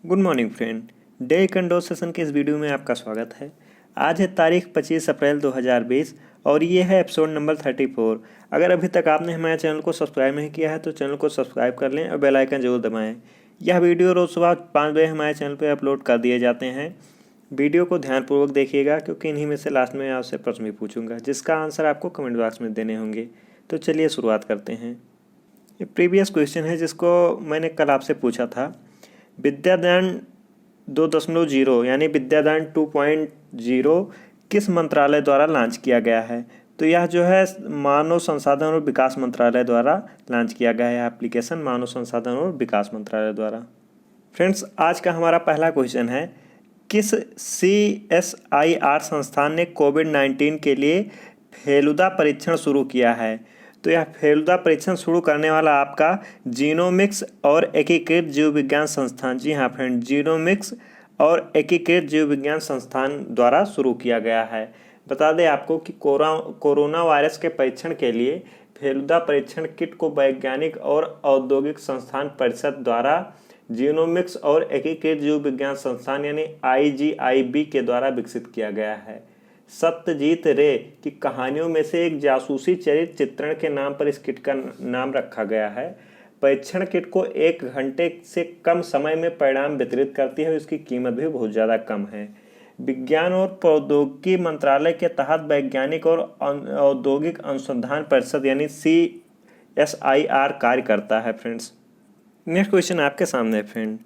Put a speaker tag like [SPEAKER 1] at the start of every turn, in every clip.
[SPEAKER 1] Good morning friend. डे कंडो session के इस वीडियो में आपका स्वागत है। आज है तारीख 25 अप्रैल 2020 और ये है एपिसोड नंबर 34। अगर अभी तक आपने हमारे चैनल को सब्सक्राइब नहीं किया है तो चैनल को सब्सक्राइब कर लें और बेल आइकन जरूर दबाएं। यह वीडियो रोज़ सुबह 5 बजे हमारे चैनल पर अपलोड कर दिए जाते हैं। वीडियो को ध्यानपूर्वक देखिएगा क्योंकि इन्हीं में से लास्ट में आपसे प्रश्न भी पूछूंगा जिसका आंसर आपको कमेंट बॉक्स में देने होंगे। तो चलिए शुरुआत करते हैं। ये प्रीवियस क्वेश्चन है जिसको मैंने कल आपसे पूछा था। विद्यादान 2.0 यानी विद्यादान 2.0 किस मंत्रालय द्वारा लॉन्च किया गया है? तो यह जो है मानव संसाधन और विकास मंत्रालय द्वारा लॉन्च किया गया है। एप्लीकेशन मानव संसाधन और विकास मंत्रालय द्वारा। फ्रेंड्स, आज का हमारा पहला क्वेश्चन है, किस CSIR संस्थान ने कोविड-19 के लिए फेलुदा परीक्षण शुरू किया है? तो यह फेलुदा परीक्षण शुरू करने वाला आपका जीनोमिक्स और एकीकृत जीव विज्ञान संस्थान, जी हाँ फ्रेंड, जीनोमिक्स और एकीकृत जीव विज्ञान संस्थान द्वारा शुरू किया गया है। बता दें आपको कि कोरोना वायरस के परीक्षण के लिए फेलुदा परीक्षण किट को वैज्ञानिक और औद्योगिक संस्थान परिषद द्वारा जीनोमिक्स और एकीकृत जीव विज्ञान संस्थान यानी IGIB के द्वारा विकसित किया गया है। सत्यजीत रे की कहानियों में से एक जासूसी चरित्र चित्रण के नाम पर इस किट का नाम रखा गया है। परीक्षण किट को 1 घंटे से कम समय में परिणाम वितरित करती है और इसकी कीमत भी बहुत ज़्यादा कम है। विज्ञान और प्रौद्योगिकी मंत्रालय के तहत वैज्ञानिक और औद्योगिक अनुसंधान परिषद यानी CSIR कार्य करता है। फ्रेंड्स, नेक्स्ट क्वेश्चन आपके सामने है फ्रेंड।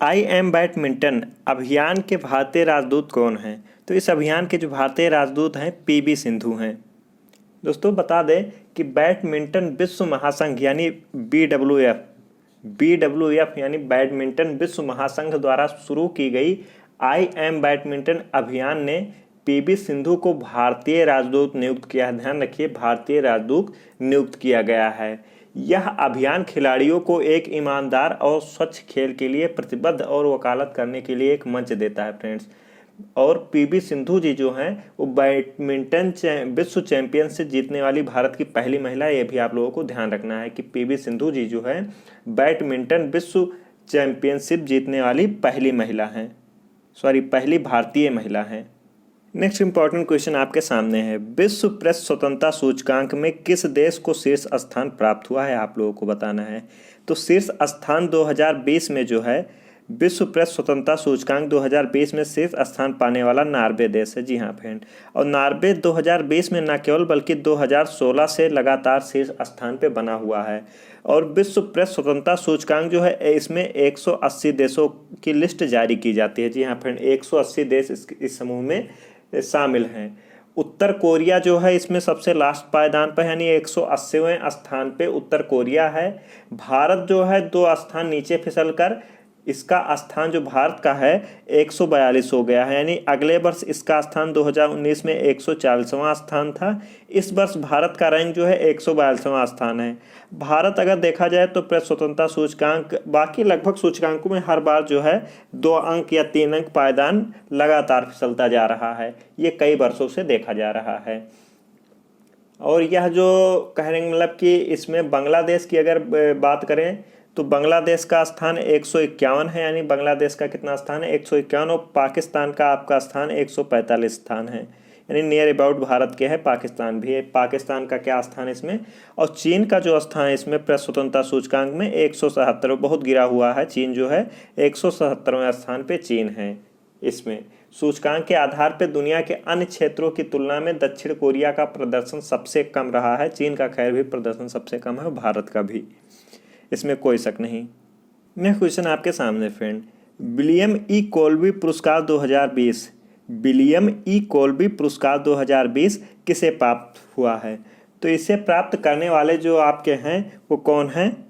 [SPEAKER 1] आई एम बैडमिंटन अभियान के भारतीय राजदूत कौन हैं? तो इस अभियान के जो भारतीय राजदूत हैं PV सिंधु हैं। दोस्तों, बता दें कि बैडमिंटन विश्व महासंघ यानी BWF यानी बैडमिंटन विश्व महासंघ द्वारा शुरू की गई आई एम बैडमिंटन अभियान ने PV सिंधु को भारतीय राजदूत नियुक्त किया है। ध्यान रखिए, भारतीय राजदूत नियुक्त किया गया है। यह अभियान खिलाड़ियों को एक ईमानदार और स्वच्छ खेल के लिए प्रतिबद्ध और वकालत करने के लिए एक मंच देता है। फ्रेंड्स, और PV सिंधु जी जो हैं वो बैडमिंटन विश्व चैंपियनशिप जीतने वाली भारत की पहली महिला, ये भी आप लोगों को ध्यान रखना है कि PV सिंधु जी जो है बैडमिंटन विश्व चैंपियनशिप जीतने वाली पहली भारतीय महिला हैं। नेक्स्ट इंपॉर्टेंट क्वेश्चन आपके सामने है, विश्व प्रेस स्वतंत्रता सूचकांक में किस देश को शीर्ष स्थान प्राप्त हुआ है? आप लोगों को बताना है। तो शीर्ष स्थान 2020 में जो है विश्व प्रेस स्वतंत्रता सूचकांक 2020 में शीर्ष स्थान पाने वाला नार्वे देश है। जी हाँ फ्रेंड, और नार्वे 2020 में न केवल बल्कि 2016 से लगातार शीर्ष स्थान पे बना हुआ है। और विश्व प्रेस स्वतंत्रता सूचकांक जो है इसमें 180 देशों की लिस्ट जारी की जाती है। जी हाँ फ्रेंड, 180 देश इस समूह में शामिल हैं। उत्तर कोरिया जो है इसमें सबसे लास्ट पायदान पर यानी 180वें स्थान पे उत्तर कोरिया है। भारत जो है 2 स्थान नीचे फिसलकर इसका स्थान जो भारत का है 142 हो गया है, यानी अगले वर्ष इसका स्थान 2019 में 140वां स्थान था। इस वर्ष भारत का रैंक जो है 142वां स्थान है। भारत अगर देखा जाए तो प्रेस स्वतंत्रता सूचकांक बाकी लगभग सूचकांकों में हर बार जो है 2 अंक या 3 अंक पायदान लगातार फिसलता जा रहा है। ये कई वर्षों से देखा जा रहा है। और यह जो कहने मतलब कि इसमें बांग्लादेश की अगर बात करें तो बांग्लादेश का स्थान 151 है, यानी बांग्लादेश का कितना स्थान है 151, और पाकिस्तान का आपका स्थान 145 स्थान है, यानी नियर अबाउट भारत के है। पाकिस्तान भी है। पाकिस्तान का क्या स्थान है इसमें? और चीन का जो स्थान है इसमें प्रेस स्वतंत्रता सूचकांक में 177, बहुत गिरा हुआ है। चीन जो है 177वें स्थान पे चीन है। इसमें सूचकांक के आधार पर दुनिया के अन्य क्षेत्रों की तुलना में दक्षिण कोरिया का प्रदर्शन सबसे कम रहा है। चीन का खैर भी प्रदर्शन सबसे कम है, भारत का भी, इसमें कोई शक नहीं। नेक्स्ट क्वेश्चन आपके सामने फ्रेंड, विलियम ई कोल्बी पुरस्कार 2020 विलियम ई कोल्बी पुरस्कार 2020 किसे प्राप्त हुआ है? तो इसे प्राप्त करने वाले जो आपके हैं वो कौन हैं?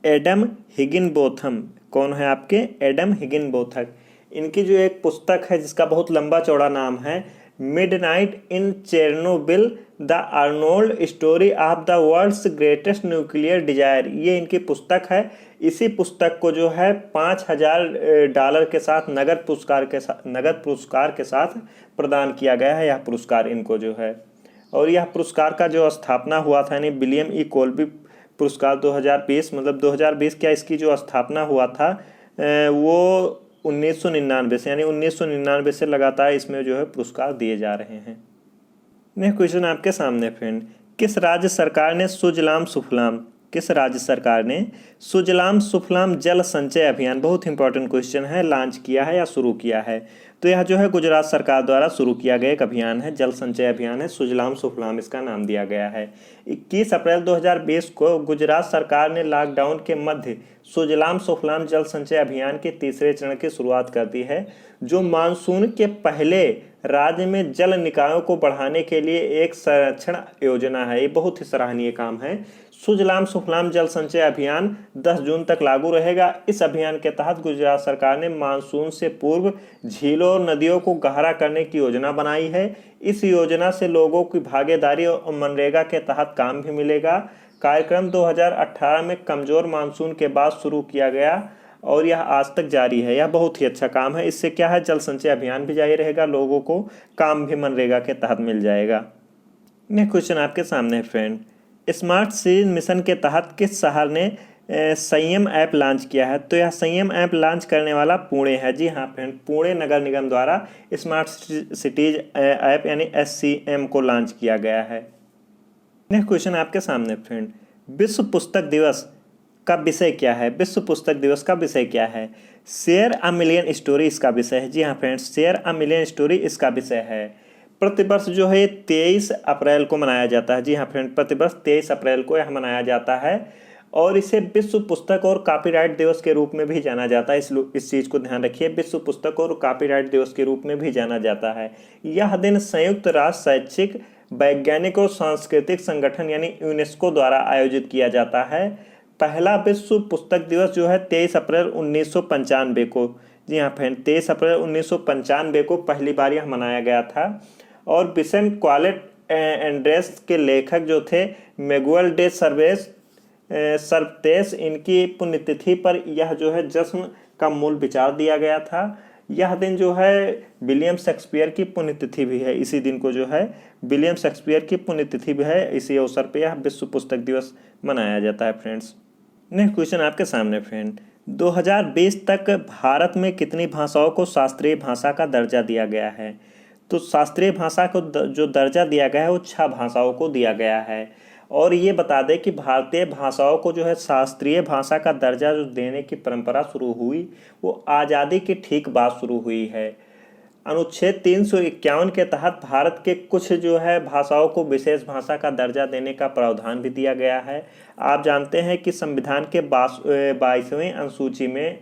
[SPEAKER 1] एडम हिगिनबोथम। कौन है आपके? एडम हिगिनबोथम। इनकी जो एक पुस्तक है जिसका बहुत लंबा चौड़ा नाम है midnight in Chernobyl the untold story of the world's greatest nuclear disaster, ये इनकी पुस्तक है। इसी पुस्तक को जो है $5000 के साथ नगद पुरस्कार के साथ प्रदान किया गया है। यह पुरस्कार इनको जो है, और यह पुरस्कार का जो स्थापना हुआ था यानी विलियम ई कोल्बी पुरस्कार 2020 मतलब 2020 क्या इसकी जो स्थापना हुआ था वो 1999 से, यानी 1999 से लगातार इसमें जो है पुरस्कार दिए जा रहे हैं। नेक्स्ट क्वेश्चन आपके सामने फ्रेंड, किस राज्य सरकार ने सुजलाम सुफलाम जल संचय अभियान, बहुत इंपॉर्टेंट क्वेश्चन है, लॉन्च किया है या शुरू किया है? तो यह जो है गुजरात सरकार द्वारा शुरू किया गया एक अभियान है, जल संचय अभियान है, सुजलाम सुफलाम इसका नाम दिया गया है। 21 अप्रैल 2020 को गुजरात सरकार ने लॉकडाउन के मध्य सुजलाम सुफलाम जल संचय अभियान के तीसरे चरण की शुरुआत कर दी है, जो मानसून के पहले राज्य में जल निकायों को बढ़ाने के लिए एक संरक्षण योजना है। ये बहुत ही सराहनीय काम है। सुजलाम सुफलाम जल संचय अभियान 10 जून तक लागू रहेगा। इस अभियान के तहत गुजरात सरकार ने मानसून से पूर्व झीलों और नदियों को गहरा करने की योजना बनाई है। इस योजना से लोगों की भागीदारी और मनरेगा के तहत काम भी मिलेगा। कार्यक्रम 2018 में कमजोर मानसून के बाद शुरू किया गया और यह आज तक जारी है। यह बहुत ही अच्छा काम है। इससे क्या है, जल संचय अभियान भी जारी रहेगा, लोगों को काम भी मनरेगा के तहत मिल जाएगा। नेक्स्ट क्वेश्चन आपके सामने है फ्रेंड, स्मार्ट सिटी मिशन के तहत किस शहर ने संयम ऐप लॉन्च किया है? तो यह संयम ऐप लॉन्च करने वाला पुणे है। जी हाँ फ्रेंड, पुणे नगर निगम द्वारा स्मार्ट सिटीज ऐप यानी SCM को लॉन्च किया गया है। नेक्स्ट क्वेश्चन आपके सामने फ्रेंड, विश्व पुस्तक दिवस का विषय क्या है? विश्व पुस्तक दिवस का विषय क्या है? शेयर अ मिलियन स्टोरी इसका विषय है। जी हाँ friends, share a million story इसका विषय है। प्रतिवर्ष जो है 23 अप्रैल को मनाया जाता है। जी हाँ फ्रेंड, प्रतिवर्ष 23 अप्रैल को यह मनाया जाता है और इसे विश्व पुस्तक और कॉपीराइट दिवस के रूप में भी जाना जाता है। इस चीज़ को ध्यान रखिए, विश्व पुस्तक और कॉपीराइट दिवस के रूप में भी जाना जाता है। यह दिन संयुक्त राष्ट्र शैक्षिक, वैज्ञानिक और सांस्कृतिक संगठन यानी यूनेस्को द्वारा आयोजित किया जाता है। पहला विश्व पुस्तक दिवस जो है 23 अप्रैल 1995 को, जी हाँ फ्रेंड, 23 अप्रैल 1995 को पहली बार यह मनाया गया था। और विसेंट क्वालेट एंड्रेस के लेखक जो थे मैगुएल डे सर्वतेस, इनकी पुण्यतिथि पर यह जो है जश्न का मूल विचार दिया गया था। यह दिन जो है विलियम शेक्सपियर की पुण्यतिथि भी है। इसी दिन को जो है विलियम शेक्सपियर की पुण्यतिथि भी है। इसी अवसर पर यह विश्व पुस्तक दिवस मनाया जाता है फ्रेंड्स। नेक्स्ट क्वेश्चन आपके सामने फ्रेंड, 2020 तक भारत में कितनी भाषाओं को शास्त्रीय भाषा का दर्जा दिया गया है? तो शास्त्रीय भाषा को जो दर्जा दिया गया है वो 6 भाषाओं को दिया गया है। और ये बता दें कि भारतीय भाषाओं को जो है शास्त्रीय भाषा का दर्जा जो देने की परंपरा शुरू हुई वो आज़ादी के ठीक बाद शुरू हुई है। अनुच्छेद 351 के तहत भारत के कुछ जो है भाषाओं को विशेष भाषा का दर्जा देने का प्रावधान भी दिया गया है। आप जानते हैं कि संविधान के 22वें अनुसूची में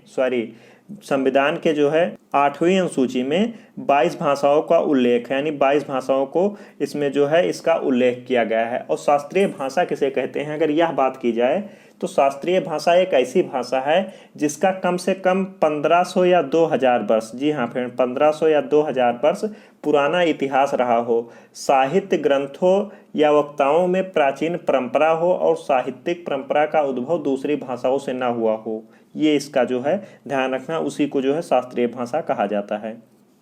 [SPEAKER 1] संविधान के जो है 8वीं अनुसूची में 22 भाषाओं का उल्लेख है, यानी 22 भाषाओं को इसमें जो है इसका उल्लेख किया गया है। और शास्त्रीय भाषा किसे कहते हैं, अगर यह बात की जाए तो शास्त्रीय भाषा एक ऐसी भाषा है जिसका कम से कम 1500 या 2000 वर्ष, जी हाँ फ्रेंड, 1500 या 2000 वर्ष पुराना इतिहास रहा हो, साहित्य ग्रंथों या वक्ताओं में प्राचीन परंपरा हो और साहित्यिक परंपरा का उद्भव दूसरी भाषाओं से ना हुआ हो। ये इसका जो है ध्यान रखना, उसी को जो है शास्त्रीय भाषा कहा जाता है।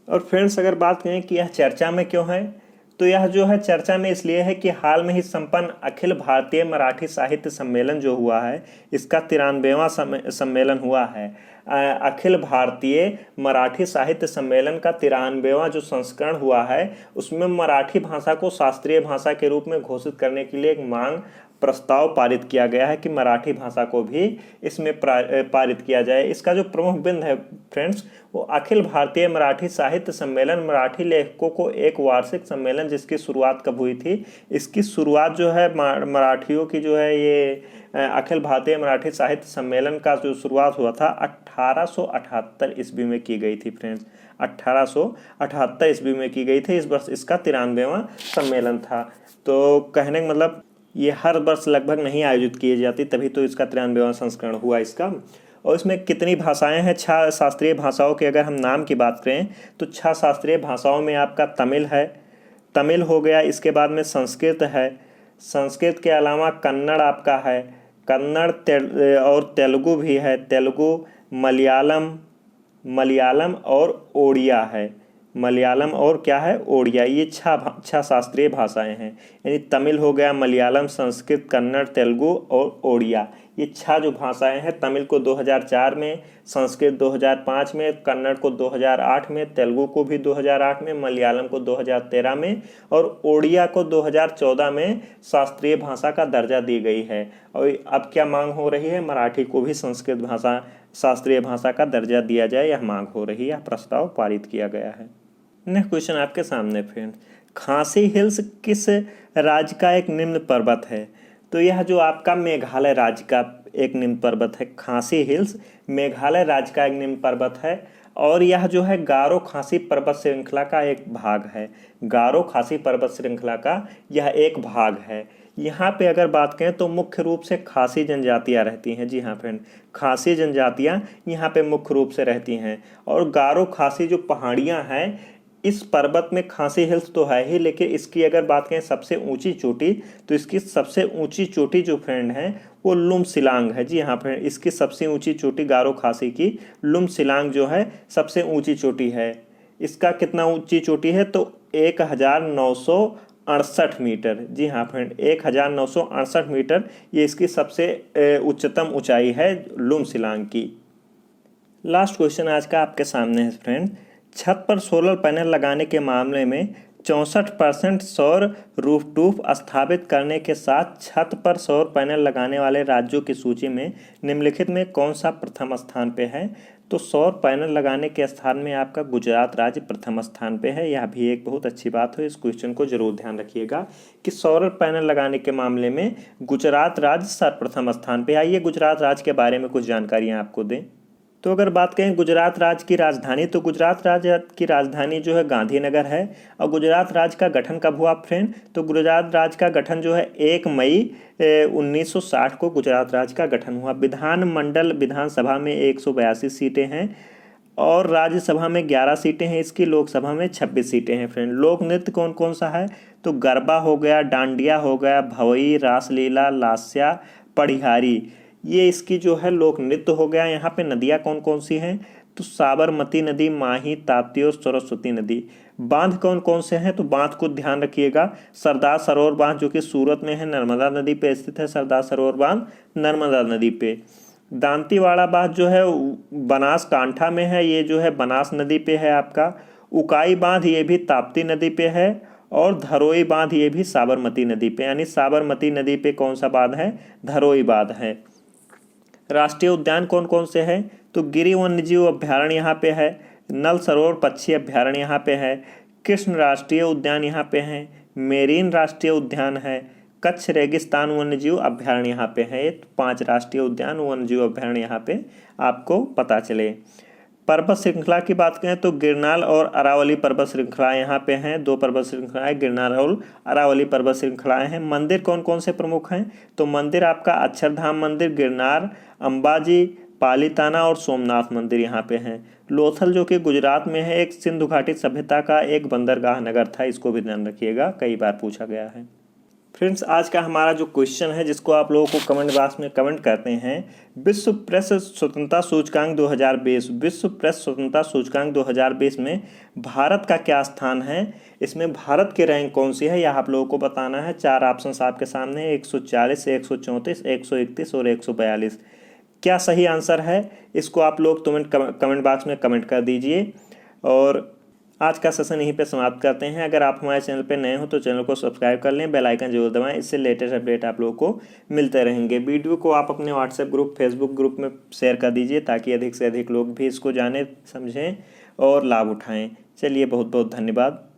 [SPEAKER 1] और फ्रेंड्स अगर बात करें कि यह चर्चा में क्यों है, तो यह जो है चर्चा में इसलिए है कि हाल में ही संपन्न अखिल भारतीय मराठी साहित्य सम्मेलन जो हुआ है, इसका 93वां सम्मेलन हुआ है। अखिल भारतीय मराठी साहित्य सम्मेलन का 93वां जो संस्करण हुआ है, उसमें मराठी भाषा को शास्त्रीय भाषा के रूप में घोषित करने के लिए एक मांग प्रस्ताव पारित किया गया है कि मराठी भाषा को भी इसमें पारित किया जाए। इसका जो प्रमुख बिंदु है फ्रेंड्स, वो अखिल भारतीय मराठी साहित्य सम्मेलन, मराठी लेखकों को एक वार्षिक सम्मेलन जिसकी शुरुआत कब हुई थी, इसकी शुरुआत जो है मराठियों की जो है ये अखिल भारतीय मराठी साहित्य सम्मेलन का जो शुरुआत हुआ था 1878 ईस्वी में की गई थी फ्रेंड्स, 1878 ईस्वी में की गई थी। इस वर्ष इसका 93वां सम्मेलन था। तो कहने का मतलब ये हर वर्ष लगभग नहीं आयोजित की जाती, तभी तो इसका 93वां संस्करण हुआ इसका। और इसमें कितनी भाषाएं हैं? 6 शास्त्रीय भाषाओं के अगर हम नाम की बात करें तो 6 शास्त्रीय भाषाओं में आपका तमिल हो गया, इसके बाद में संस्कृत है, संस्कृत के अलावा कन्नड़ आपका है, कन्नड़ और तेलुगु भी है, तेलुगु, मलयालम और ओडिया है, मलयालम और क्या है, ओडिया। ये 6 शास्त्रीय भाषाएं हैं, यानी तमिल हो गया, मलयालम, संस्कृत, कन्नड़, तेलुगु और ओडिया। ये 6 जो भाषाएं हैं, तमिल को 2004 में, संस्कृत 2005 में, कन्नड़ को 2008 में, तेलुगु को भी 2008 में, मलयालम को 2013 में और ओडिया को 2014 में शास्त्रीय भाषा का दर्जा दी गई है। और अब क्या मांग हो रही है, मराठी को भी संस्कृत भाषा शास्त्रीय भाषा का दर्जा दिया जाए, यह मांग हो रही है, यह प्रस्ताव पारित किया गया है। नेक्स्ट क्वेश्चन आपके सामने फ्रेंड्स, खासी हिल्स किस राज्य का एक निम्न पर्वत है? तो यह जो आपका मेघालय राज्य का एक निम्न पर्वत है। खासी हिल्स मेघालय राज्य का एक निम्न पर्वत है और यह जो है गारो खासी पर्वत श्रृंखला का एक भाग है। गारो खासी पर्वत श्रृंखला का यह एक भाग है। यहाँ पे अगर बात करें तो मुख्य रूप से खासी जनजातियाँ रहती हैं। जी हाँ फ्रेंड, खासी जनजातियाँ यहाँ पे मुख्य रूप से रहती हैं। और गारो खासी जो पहाड़ियाँ हैं, इस पर्वत में खासी हिल्स तो है ही, लेकिन इसकी अगर बात करें सबसे ऊंची चोटी, तो इसकी सबसे ऊंची चोटी जो फ्रेंड है वो लुमसिलांग है। जी हाँ फ्रेंड, इसकी सबसे ऊंची चोटी गारो खासी की लुमसिलांग जो है सबसे ऊंची चोटी है। इसका कितना ऊंची चोटी है, तो 1968 मीटर। जी हाँ फ्रेंड, 1968 मीटर ये इसकी सबसे उच्चतम ऊंचाई है लुमसिलांग की। लास्ट क्वेश्चन आज का आपके सामने है फ्रेंड, छत पर सोलर पैनल लगाने के मामले में 64% सौर रूफटॉप स्थापित करने के साथ छत पर सौर पैनल लगाने वाले राज्यों की सूची में निम्नलिखित में कौन सा प्रथम स्थान पे है? तो सौर पैनल लगाने के स्थान में आपका गुजरात राज्य प्रथम स्थान पे है। यह भी एक बहुत अच्छी बात है, इस क्वेश्चन को जरूर ध्यान रखिएगा कि सौर पैनल लगाने के मामले में गुजरात राज्य सर्वप्रथम स्थान पे। आइए गुजरात राज्य के बारे में कुछ जानकारियाँ आपको दें। तो अगर बात करें गुजरात राज्य की राजधानी, तो गुजरात राज्य की राजधानी जो है गांधीनगर है। और गुजरात राज्य का गठन कब हुआ फ्रेंड? तो गुजरात राज्य का गठन जो है 1 मई 1960 को गुजरात राज्य का गठन हुआ। विधानमंडल विधानसभा में 182 सीटें हैं और राज्यसभा में 11 सीटें हैं इसकी, लोकसभा में 26 सीटें हैं फ्रेंड। लोक नृत्य कौन कौन सा है? तो गरबा हो गया, डांडिया हो गया, भवई, रासलीला, लास्या, पढ़िहारी, ये इसकी जो है लोक नृत्य हो गया। यहाँ पे नदियाँ कौन कौन सी हैं? तो साबरमती नदी, माही, ताप्ती और सरस्वती नदी। बांध कौन कौन से हैं? तो बांध को ध्यान रखिएगा, सरदार सरोवर बांध जो कि सूरत में है, नर्मदा नदी पे स्थित है। सरदार सरोवर बांध नर्मदा नदी पे। दांतीवाड़ा बांध जो है बनासकांठा में है, ये जो है बनास नदी पे है आपका। उकाई बांध ये भी ताप्ती नदी पे है और धरोई बांध ये भी साबरमती नदी पे, यानी साबरमती नदी पे कौन सा बांध है? धरोई बांध है। राष्ट्रीय उद्यान कौन कौन से हैं? तो गिरि वन्यजीव अभ्यारण्य यहाँ पे है, नल सरोवर पक्षी अभ्यारण्य यहाँ पे है, कृष्ण राष्ट्रीय उद्यान यहाँ पे है, मेरीन राष्ट्रीय उद्यान है, कच्छ रेगिस्तान वन्यजीव अभ्यारण्य यहाँ पे है। 5 राष्ट्रीय उद्यान वन्यजीव अभ्यारण्य यहाँ पे आपको पता चले। पर्वत श्रृंखला की बात करें तो गिरनार और अरावली पर्वत श्रृंखला यहाँ पे हैं। 2 पर्वत श्रृंखलाएं गिरनार और अरावली पर्वत श्रृंखलाएं हैं। मंदिर कौन कौन से प्रमुख हैं? तो मंदिर आपका अक्षरधाम मंदिर, गिरनार, अंबाजी, पालीताना और सोमनाथ मंदिर यहाँ पे हैं। लोथल जो कि गुजरात में है, एक सिंधु घाटी सभ्यता का एक बंदरगाह नगर था, इसको भी ध्यान रखिएगा, कई बार पूछा गया है। फ्रेंड्स, आज का हमारा जो क्वेश्चन है जिसको आप लोगों को कमेंट बॉक्स में कमेंट करते हैं, विश्व प्रेस स्वतंत्रता सूचकांक 2020, विश्व प्रेस स्वतंत्रता सूचकांक 2020 में भारत का क्या स्थान है? इसमें भारत की रैंक कौन सी है यह आप लोगों को बताना है। 4 ऑप्शंस आपके सामने है, 140, 134, 131 और 142। क्या सही आंसर है? इसको आप लोग कमेंट बॉक्स में कमेंट कर दीजिए। और आज का सेशन यहीं पे समाप्त करते हैं। अगर आप हमारे चैनल पे नए हो तो चैनल को सब्सक्राइब कर लें, बेल आइकन जरूर दबाएं, इससे लेटेस्ट अपडेट आप लोगों को मिलते रहेंगे। वीडियो को आप अपने व्हाट्सएप ग्रुप, फेसबुक ग्रुप में शेयर कर दीजिए ताकि अधिक से अधिक लोग भी इसको जाने, समझें और लाभ उठाएं। चलिए, बहुत बहुत धन्यवाद।